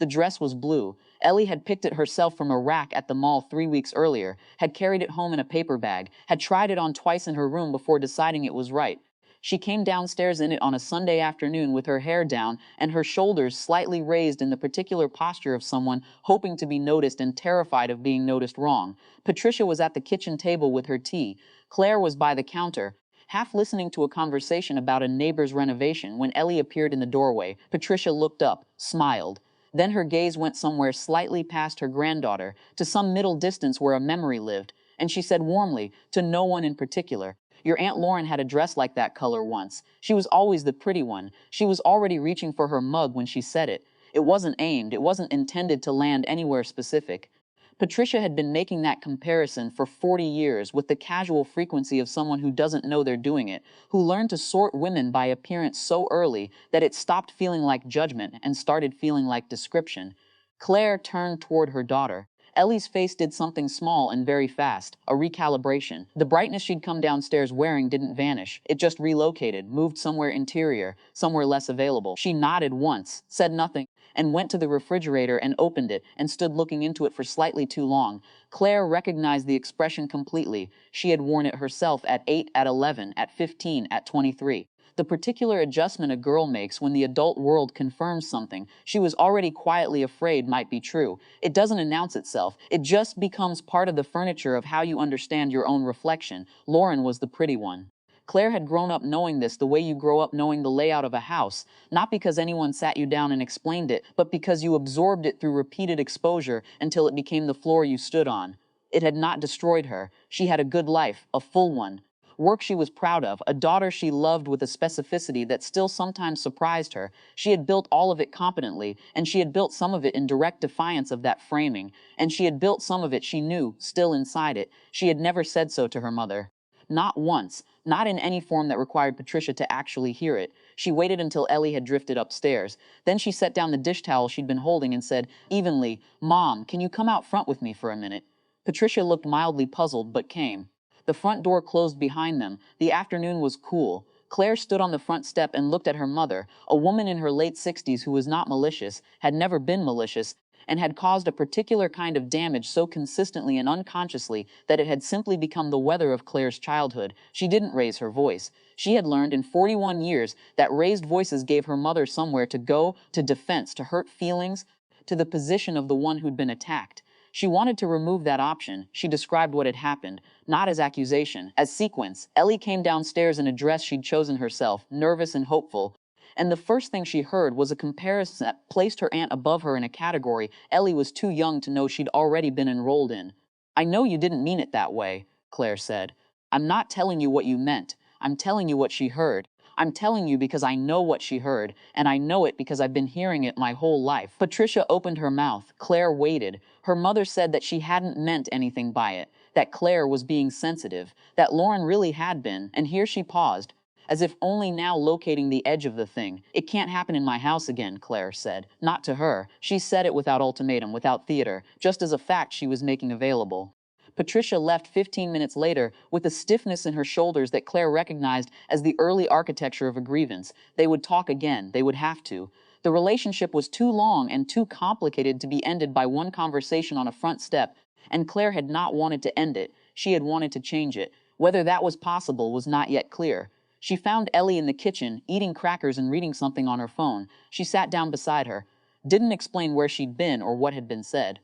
The dress was blue. Ellie had picked it herself from a rack at the mall 3 weeks earlier, had carried it home in a paper bag, had tried it on twice in her room before deciding it was right. She came downstairs in it on a Sunday afternoon with her hair down and her shoulders slightly raised in the particular posture of someone hoping to be noticed and terrified of being noticed wrong. Patricia was at the kitchen table with her tea. Claire was by the counter, half listening to a conversation about a neighbor's renovation when Ellie appeared in the doorway. Patricia looked up, smiled. Then her gaze went somewhere slightly past her granddaughter, to some middle distance where a memory lived, and she said warmly, to no one in particular, "Your Aunt Lauren had a dress like that color once. She was always the pretty one." She was already reaching for her mug when she said it. It wasn't aimed, it wasn't intended to land anywhere specific. Patricia had been making that comparison for 40 years with the casual frequency of someone who doesn't know they're doing it, who learned to sort women by appearance so early that it stopped feeling like judgment and started feeling like description. Claire turned toward her daughter. Ellie's face did something small and very fast, a recalibration. The brightness she'd come downstairs wearing didn't vanish. It just relocated, moved somewhere interior, somewhere less available. She nodded once, said nothing, and went to the refrigerator and opened it and stood looking into it for slightly too long. Claire recognized the expression completely. She had worn it herself at 8, at 11, at 15, at 23. The particular adjustment a girl makes when the adult world confirms something she was already quietly afraid might be true. It doesn't announce itself. It just becomes part of the furniture of how you understand your own reflection. Lauren was the pretty one. Claire had grown up knowing this the way you grow up knowing the layout of a house, not because anyone sat you down and explained it, but because you absorbed it through repeated exposure until it became the floor you stood on. It had not destroyed her. She had a good life, a full one. Work she was proud of, a daughter she loved with a specificity that still sometimes surprised her. She had built all of it competently, and she had built some of it in direct defiance of that framing, and she had built some of it she knew, still inside it. She had never said so to her mother. Not once, not in any form that required Patricia to actually hear it. She waited until Ellie had drifted upstairs. Then she set down the dish towel she'd been holding and said, evenly, "Mom, can you come out front with me for a minute?" Patricia looked mildly puzzled, but came. The front door closed behind them. The afternoon was cool. Claire stood on the front step and looked at her mother, a woman in her late 60s who was not malicious, had never been malicious, and had caused a particular kind of damage so consistently and unconsciously that it had simply become the weather of Claire's childhood. She didn't raise her voice. She had learned in 41 years that raised voices gave her mother somewhere to go, to defense, to hurt feelings, to the position of the one who'd been attacked. She wanted to remove that option. She described what had happened, not as accusation, as sequence. Ellie came downstairs in a dress she'd chosen herself, nervous and hopeful, and the first thing she heard was a comparison that placed her aunt above her in a category Ellie was too young to know she'd already been enrolled in. "I know you didn't mean it that way," Claire said. "I'm not telling you what you meant. I'm telling you what she heard. I'm telling you because I know what she heard, and I know it because I've been hearing it my whole life." Patricia opened her mouth. Claire waited. Her mother said that she hadn't meant anything by it, that Claire was being sensitive, that Lauren really had been, and here she paused, as if only now locating the edge of the thing. "It can't happen in my house again," Claire said. Not to her. She said it without ultimatum, without theater, just as a fact she was making available. Patricia left 15 minutes later with a stiffness in her shoulders that Claire recognized as the early architecture of a grievance. They would talk again. They would have to. The relationship was too long and too complicated to be ended by one conversation on a front step, and Claire had not wanted to end it. She had wanted to change it. Whether that was possible was not yet clear. She found Ellie in the kitchen, eating crackers and reading something on her phone. She sat down beside her. Didn't explain where she'd been or what had been said.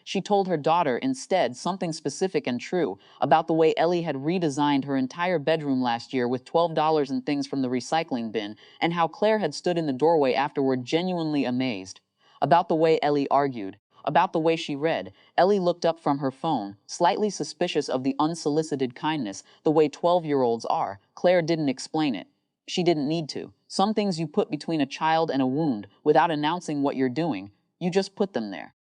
She told her daughter, instead, something specific and true about the way Ellie had redesigned her entire bedroom last year with $12 in things from the recycling bin, and how Claire had stood in the doorway afterward genuinely amazed. About the way Ellie argued. About the way she read. Ellie looked up from her phone, slightly suspicious of the unsolicited kindness, the way 12-year-olds are. Claire didn't explain it. She didn't need to. Some things you put between a child and a wound, without announcing what you're doing. You just put them there.